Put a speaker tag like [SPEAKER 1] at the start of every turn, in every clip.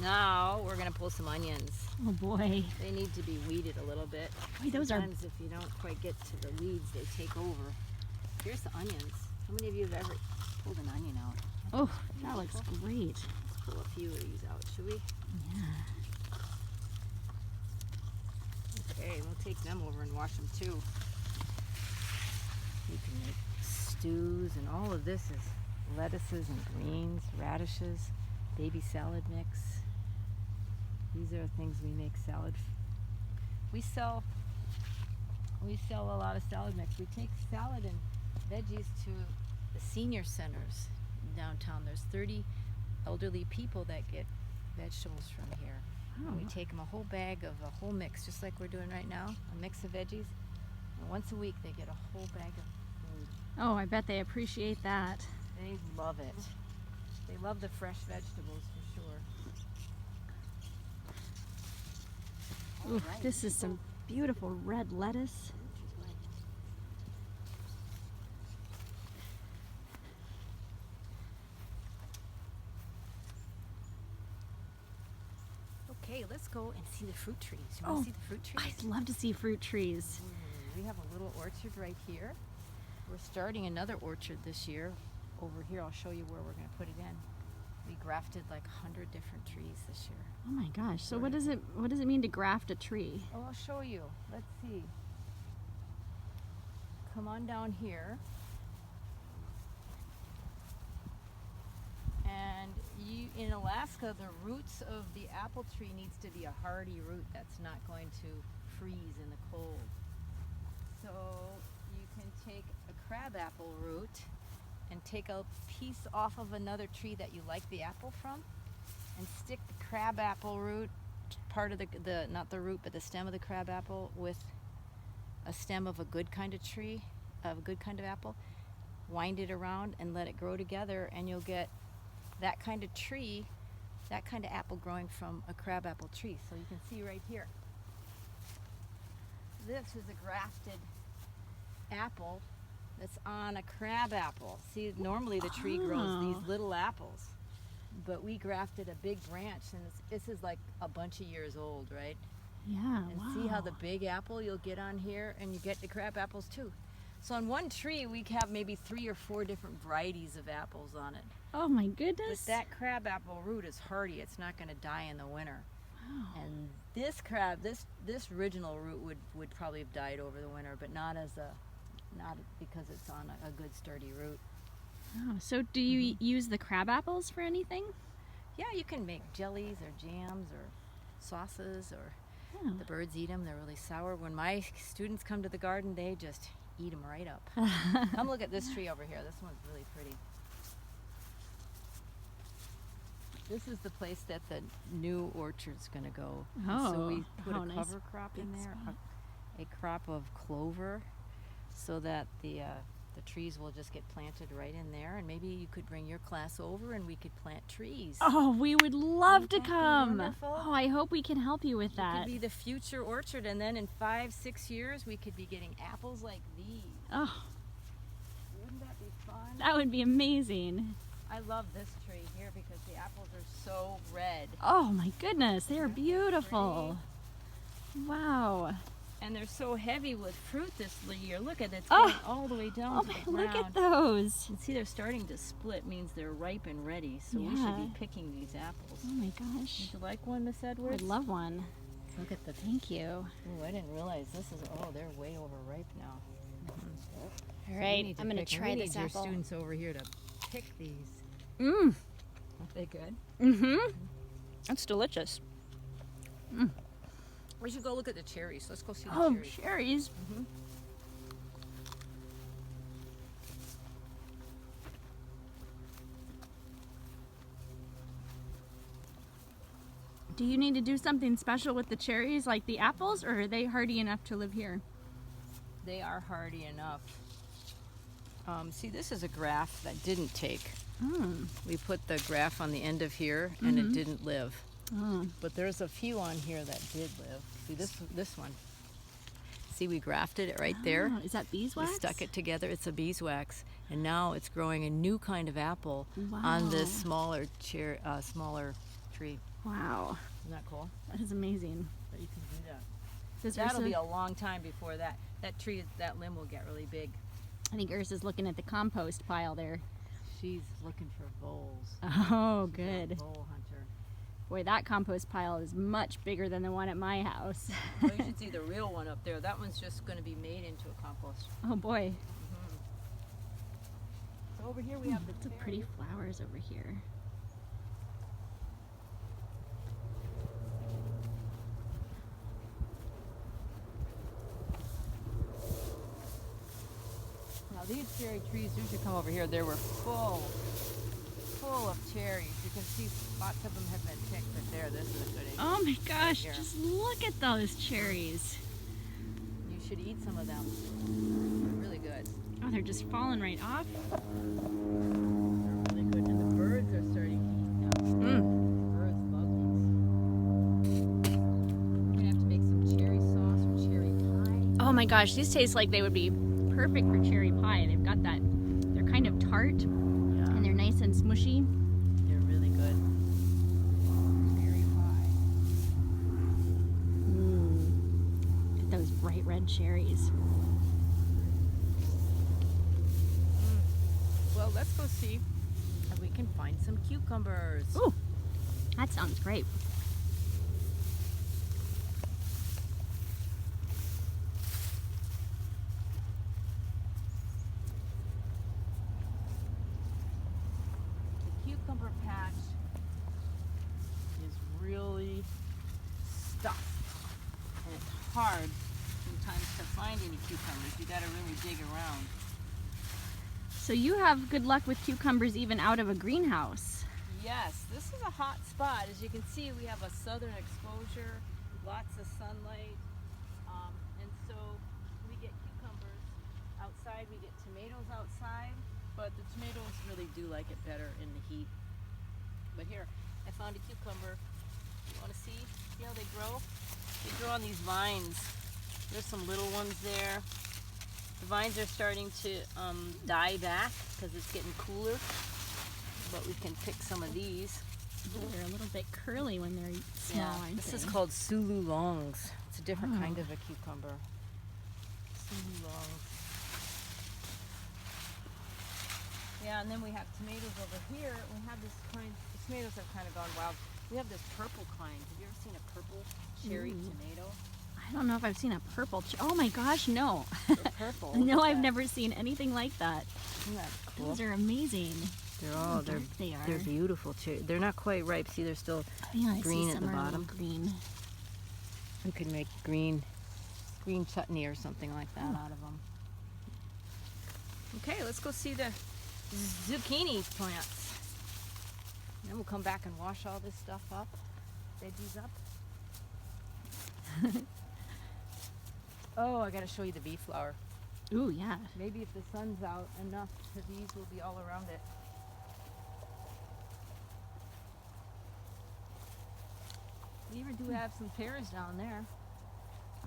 [SPEAKER 1] Now we're gonna pull some onions.
[SPEAKER 2] Oh boy.
[SPEAKER 1] They need to be weeded a little bit.
[SPEAKER 2] Wait, those are...
[SPEAKER 1] Sometimes if you don't quite get to the weeds, they take over. Here's the onions. How many of you have ever pulled an onion out?
[SPEAKER 2] Oh, that looks great.
[SPEAKER 1] Let's pull a few of these out, should we?
[SPEAKER 2] Yeah.
[SPEAKER 1] Okay, we'll take them over and wash them too. You can make stews, and all of this is lettuces and greens, radishes, baby salad mix. These are things we make salad. We sell a lot of salad mix. We take salad and veggies to the senior centers downtown. There's 30 elderly people that get vegetables from here.
[SPEAKER 2] Oh.
[SPEAKER 1] And we take them a whole bag of a whole mix, just like we're doing right now, a mix of veggies. And once a week they get a whole bag of food.
[SPEAKER 2] Oh, I bet they appreciate that.
[SPEAKER 1] They love it. They love the fresh vegetables for sure.
[SPEAKER 2] Ooh,
[SPEAKER 1] Alright,
[SPEAKER 2] this is some beautiful red lettuce.
[SPEAKER 1] Okay, let's go and see the fruit trees. You want
[SPEAKER 2] Oh,
[SPEAKER 1] to see the fruit trees?
[SPEAKER 2] I'd love to see fruit trees.
[SPEAKER 1] We have a little orchard right here. We're starting another orchard this year. Over here, I'll show you where we're going to put it in. We grafted like 100 different trees this year.
[SPEAKER 2] Oh my gosh. So what does it mean to graft a tree?
[SPEAKER 1] Oh, I'll show you. Let's see. Come on down here. And in Alaska, the roots of the apple tree needs to be a hardy root that's not going to freeze in the cold. So you can take a crabapple root and take a piece off of another tree that you like the apple from and stick the crabapple root, part of the not the root but the stem of the crabapple, with a stem of a good kind of tree, of a good kind of apple, wind it around and let it grow together, and you'll get that kind of tree, that kind of apple growing from a crabapple tree. So you can see right here, this is a grafted apple that's on a crabapple. See, normally the tree grows these little apples, but we grafted a big branch, and this is like a bunch of years old, right?
[SPEAKER 2] Yeah,
[SPEAKER 1] And
[SPEAKER 2] wow.
[SPEAKER 1] see how the big apple you'll get on here, and you get the crab apples too. So on one tree we have maybe 3 or 4 different varieties of apples on it.
[SPEAKER 2] Oh my
[SPEAKER 1] But
[SPEAKER 2] goodness.
[SPEAKER 1] that crabapple root is hardy. It's not going to die in the winter.
[SPEAKER 2] Wow.
[SPEAKER 1] And this original root would probably have died over the winter, but not because it's on a good sturdy root.
[SPEAKER 2] Oh, so do you use the crab apples for anything?
[SPEAKER 1] Yeah, you can make jellies or jams or sauces, or
[SPEAKER 2] Oh.
[SPEAKER 1] the birds eat them. They're really sour. When my students come to the garden, they just eat them right up. Come look at this tree over here. This one's really pretty. This is the place that the new orchard's going to go.
[SPEAKER 2] Oh,
[SPEAKER 1] so we put
[SPEAKER 2] how
[SPEAKER 1] a
[SPEAKER 2] nice.
[SPEAKER 1] cover crop in
[SPEAKER 2] Big
[SPEAKER 1] there,
[SPEAKER 2] spot.
[SPEAKER 1] a crop of clover, so that the trees will just get planted right in there. And maybe you could bring your class over and we could plant trees.
[SPEAKER 2] Oh, we would love to
[SPEAKER 1] Wouldn't that be
[SPEAKER 2] come.
[SPEAKER 1] wonderful?
[SPEAKER 2] Oh, I hope we can help you with
[SPEAKER 1] It
[SPEAKER 2] that.
[SPEAKER 1] could be the future orchard, and then in 5-6 years we could be getting apples like these.
[SPEAKER 2] Oh,
[SPEAKER 1] Wouldn't that be fun?
[SPEAKER 2] that would be amazing.
[SPEAKER 1] I love this tree here because the apples are so red.
[SPEAKER 2] Oh my goodness, they are beautiful. Wow.
[SPEAKER 1] And they're so heavy with fruit this year. Look at it, it's
[SPEAKER 2] Oh.
[SPEAKER 1] going all the way down
[SPEAKER 2] Oh
[SPEAKER 1] to
[SPEAKER 2] my,
[SPEAKER 1] the
[SPEAKER 2] look
[SPEAKER 1] ground.
[SPEAKER 2] at those.
[SPEAKER 1] And see, they're starting to split, means they're ripe and ready. So we should
[SPEAKER 2] Yeah.
[SPEAKER 1] be picking these apples.
[SPEAKER 2] Oh my gosh.
[SPEAKER 1] Would you like one, Miss Edwards?
[SPEAKER 2] I'd love one.
[SPEAKER 1] Look at the.
[SPEAKER 2] Thank you.
[SPEAKER 1] Oh, I didn't realize this is. Oh, they're way overripe now.
[SPEAKER 2] All
[SPEAKER 1] So we
[SPEAKER 2] right,
[SPEAKER 1] need to
[SPEAKER 2] I'm gonna
[SPEAKER 1] pick-
[SPEAKER 2] try
[SPEAKER 1] we
[SPEAKER 2] this
[SPEAKER 1] need
[SPEAKER 2] apple.
[SPEAKER 1] your students over here to pick these.
[SPEAKER 2] Mmm.
[SPEAKER 1] Aren't they good?
[SPEAKER 2] Mm-hmm. That's delicious.
[SPEAKER 1] We should go look at the cherries. Let's go see the
[SPEAKER 2] Oh,
[SPEAKER 1] cherries.
[SPEAKER 2] cherries. Do you need to do something special with the cherries like the apples, or are they hardy enough to live here?
[SPEAKER 1] They are hardy enough. See, this is a graft that didn't take.
[SPEAKER 2] Mm.
[SPEAKER 1] We put the graft on the end of here, and it didn't live.
[SPEAKER 2] Oh.
[SPEAKER 1] But there's a few on here that did live. See this one. See, we grafted it right there.
[SPEAKER 2] Oh, is that beeswax?
[SPEAKER 1] We stuck it together. It's a beeswax, and now it's growing a new kind of apple
[SPEAKER 2] Wow.
[SPEAKER 1] on this smaller tree.
[SPEAKER 2] Wow,
[SPEAKER 1] Isn't that cool?
[SPEAKER 2] that is amazing.
[SPEAKER 1] That you can do that.
[SPEAKER 2] Does
[SPEAKER 1] That'll
[SPEAKER 2] Ursa,
[SPEAKER 1] be a long time before that tree, that limb will get really big.
[SPEAKER 2] I think Ursa's looking at the compost pile there.
[SPEAKER 1] She's looking for voles.
[SPEAKER 2] Oh,
[SPEAKER 1] She's a
[SPEAKER 2] good.
[SPEAKER 1] vole hunter.
[SPEAKER 2] Boy, that compost pile is much bigger than the one at my house.
[SPEAKER 1] Well, you should see the real one up there. That one's just going to be made into a compost.
[SPEAKER 2] Oh boy,
[SPEAKER 1] So over here we have the
[SPEAKER 2] some pretty flowers over here.
[SPEAKER 1] Now these cherry trees, you should come over here. They were full of cherries. You can see lots of them have been picked, but there, this is a good egg.
[SPEAKER 2] Oh my gosh,
[SPEAKER 1] Here.
[SPEAKER 2] just look at those cherries.
[SPEAKER 1] You should eat some of them. They're really good.
[SPEAKER 2] Oh, they're just falling right off.
[SPEAKER 1] They're really good. And the birds are starting to eat them.
[SPEAKER 2] Mm.
[SPEAKER 1] Birds love these. We're gonna have to make some cherry sauce or cherry pie.
[SPEAKER 2] Oh my gosh, these taste like they would be perfect for cherry pie. They've got that, they're kind of tart and they're nice and smushy.
[SPEAKER 1] They're really good. Cherry pie.
[SPEAKER 2] Get those bright red cherries.
[SPEAKER 1] Well, let's go see if we can find some cucumbers.
[SPEAKER 2] Ooh, that sounds great.
[SPEAKER 1] The cucumber patch is really stuffed, and it's hard sometimes to find any cucumbers. You got to really dig around.
[SPEAKER 2] So you have good luck with cucumbers even out of a greenhouse.
[SPEAKER 1] Yes, this is a hot spot. As you can see, we have a southern exposure, lots of sunlight, and so we get cucumbers outside. We get tomatoes outside, but the tomatoes really do like it better in the heat. But here, I found a cucumber. You want to see how they grow? They grow on these vines. There's some little ones there. The vines are starting to die back because it's getting cooler, but we can pick some of these.
[SPEAKER 2] They're a little bit curly when they're small, aren't
[SPEAKER 1] This
[SPEAKER 2] they?
[SPEAKER 1] is called Sulu longs. It's a different kind of a cucumber. Sulu longs. Yeah, and then we have tomatoes over here. We have this kind, the tomatoes have kind of gone wild. We have this purple kind. Have you ever seen a purple cherry tomato?
[SPEAKER 2] I don't know if I've seen a purple. Oh my gosh, no.
[SPEAKER 1] They're purple.
[SPEAKER 2] No,
[SPEAKER 1] Look at
[SPEAKER 2] I've
[SPEAKER 1] that.
[SPEAKER 2] never seen anything like that.
[SPEAKER 1] Isn't that cool?
[SPEAKER 2] Those are amazing.
[SPEAKER 1] They're
[SPEAKER 2] How
[SPEAKER 1] all
[SPEAKER 2] dark they are.
[SPEAKER 1] they're beautiful cherry. They're not quite ripe. See, they're still.
[SPEAKER 2] Yeah, I
[SPEAKER 1] green
[SPEAKER 2] see
[SPEAKER 1] at
[SPEAKER 2] some
[SPEAKER 1] the
[SPEAKER 2] are a little
[SPEAKER 1] bottom.
[SPEAKER 2] green.
[SPEAKER 1] We could make green chutney or something like that out of them. Okay, let's go see the zucchini plants. Then we'll come back and wash all this stuff up, veggies up. Oh, I gotta show you the bee flower.
[SPEAKER 2] Ooh, yeah.
[SPEAKER 1] Maybe if the sun's out enough, the bees will be all around it. We even do have some pears down there.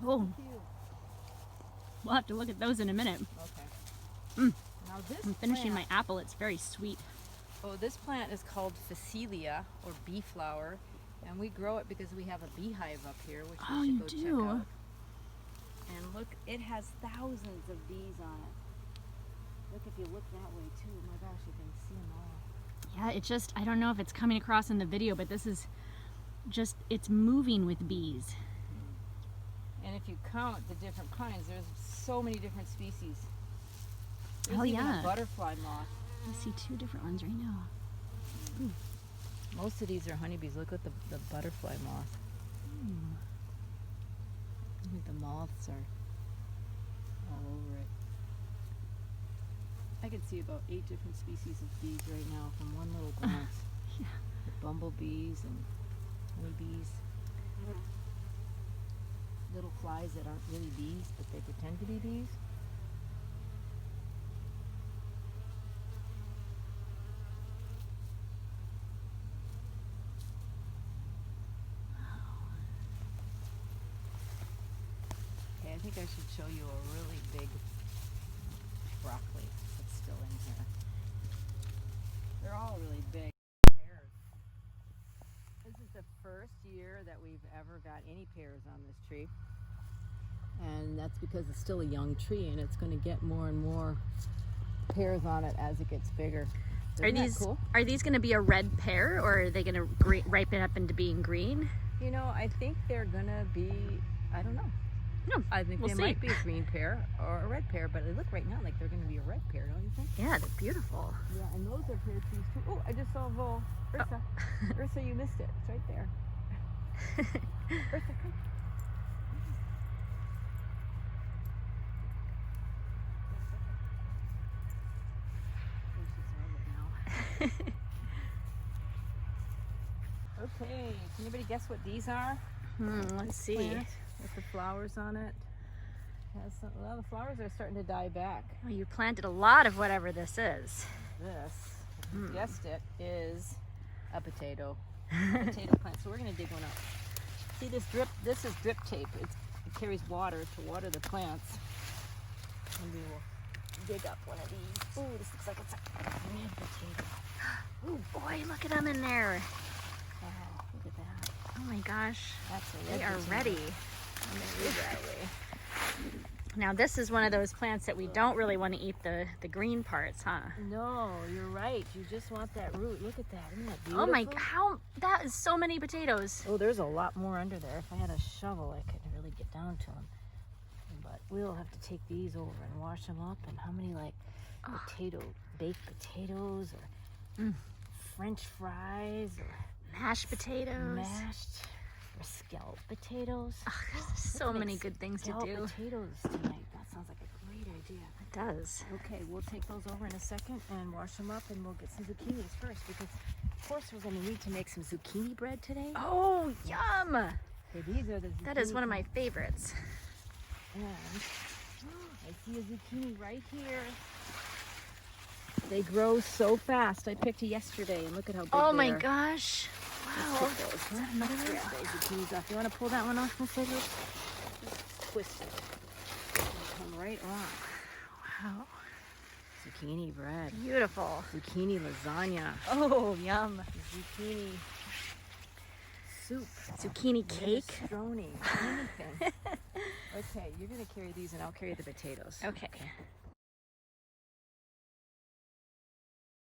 [SPEAKER 2] Oh,
[SPEAKER 1] Cute.
[SPEAKER 2] we'll have to look at those in a minute.
[SPEAKER 1] Okay.
[SPEAKER 2] Mm.
[SPEAKER 1] Now this
[SPEAKER 2] I'm finishing
[SPEAKER 1] plant,
[SPEAKER 2] my apple. It's very sweet.
[SPEAKER 1] Oh, this plant is called Phacelia, or bee flower, and we grow it because we have a beehive up here, which
[SPEAKER 2] Oh,
[SPEAKER 1] we
[SPEAKER 2] you
[SPEAKER 1] should go
[SPEAKER 2] do?
[SPEAKER 1] check out. And look, it has thousands of bees on it. Look, if you look that way too, oh my gosh, you can see them all.
[SPEAKER 2] Yeah, it just, I don't know if it's coming across in the video, but this is just, it's moving with bees.
[SPEAKER 1] And if you count the different kinds, there's so many different species. There's
[SPEAKER 2] Oh,
[SPEAKER 1] even
[SPEAKER 2] yeah.
[SPEAKER 1] a butterfly moth.
[SPEAKER 2] I see two different ones right now.
[SPEAKER 1] Most of these are honeybees. Look at the butterfly moth.
[SPEAKER 2] Hmm.
[SPEAKER 1] The moths are all over it. I can see about 8 different species of bees right now from one little glance.
[SPEAKER 2] Yeah.
[SPEAKER 1] The bumblebees and honeybees. Little flies that aren't really bees, but they pretend to be bees. Okay, I think I should show you a really big broccoli that's still in here. They're all really big. Pears. This is the first year that we've ever got any pears on this tree. And that's because it's still a young tree and it's going to get more and more pears on it as it gets bigger. Isn't that cool?
[SPEAKER 2] Are these going to be a red pear, or are they going to ripen up into being green?
[SPEAKER 1] You know, I think they're going to be, I don't know.
[SPEAKER 2] No,
[SPEAKER 1] I think they might be a green pear or a red pear, but they look right now like they're going to be a red pear, don't you think?
[SPEAKER 2] Yeah, they're beautiful.
[SPEAKER 1] Yeah, and those are pear trees too. Oh, I just saw a vole. Ursa. Ursa, you missed it. It's right there. Ursa, come. Okay, can anybody guess what these are?
[SPEAKER 2] Let's see.
[SPEAKER 1] Plant with the flowers on it. Has some, well, the flowers are starting to die back.
[SPEAKER 2] Oh, you planted a lot of whatever this is.
[SPEAKER 1] This, if you guessed it, is a potato. Potato plant. So we're going to dig one up. See this drip? This is drip tape. It carries water to water the plants. And we will dig up one of these. Ooh, this looks like it's a red potato.
[SPEAKER 2] Oh boy, look at them in there.
[SPEAKER 1] Wow, look at that.
[SPEAKER 2] Oh my gosh.
[SPEAKER 1] That's a red
[SPEAKER 2] They are
[SPEAKER 1] potato.
[SPEAKER 2] ready.
[SPEAKER 1] I'm going to leave that way.
[SPEAKER 2] Now this is one of those plants that we don't really want to eat the green parts, huh?
[SPEAKER 1] No, you're right. You just want that root. Look at that. Isn't that beautiful?
[SPEAKER 2] Oh my, that is so many potatoes.
[SPEAKER 1] Oh, there's a lot more under there. If I had a shovel, I could really get down to them. But we'll have to take these over and wash them up. And how many baked potatoes or French fries or
[SPEAKER 2] Mashed potatoes.
[SPEAKER 1] mashed or scalloped potatoes.
[SPEAKER 2] There's so many good things to
[SPEAKER 1] Scalloped
[SPEAKER 2] do.
[SPEAKER 1] potatoes tonight. That sounds like a great idea.
[SPEAKER 2] It does.
[SPEAKER 1] Okay, we'll take those over in a second and wash them up, and we'll get some zucchinis first because, of course, we're going to need to make some zucchini bread today.
[SPEAKER 2] Oh, yum!
[SPEAKER 1] Okay, these are the zucchini.
[SPEAKER 2] That is one of my favorites.
[SPEAKER 1] And I see a zucchini right here. They grow so fast. I picked yesterday, and look at how big
[SPEAKER 2] Oh
[SPEAKER 1] they
[SPEAKER 2] my
[SPEAKER 1] are.
[SPEAKER 2] gosh. Wow.
[SPEAKER 1] Let's get those. Let's grab those zucchinis off. You want to pull that one off, Miss Edwards? Just twist it. It'll come right off.
[SPEAKER 2] Wow.
[SPEAKER 1] Zucchini bread.
[SPEAKER 2] Beautiful.
[SPEAKER 1] Zucchini lasagna.
[SPEAKER 2] Oh, yum.
[SPEAKER 1] Zucchini soup.
[SPEAKER 2] Zucchini cake.
[SPEAKER 1] Minestrone. Anything. Okay, you're going to carry these and I'll carry the potatoes.
[SPEAKER 2] Okay.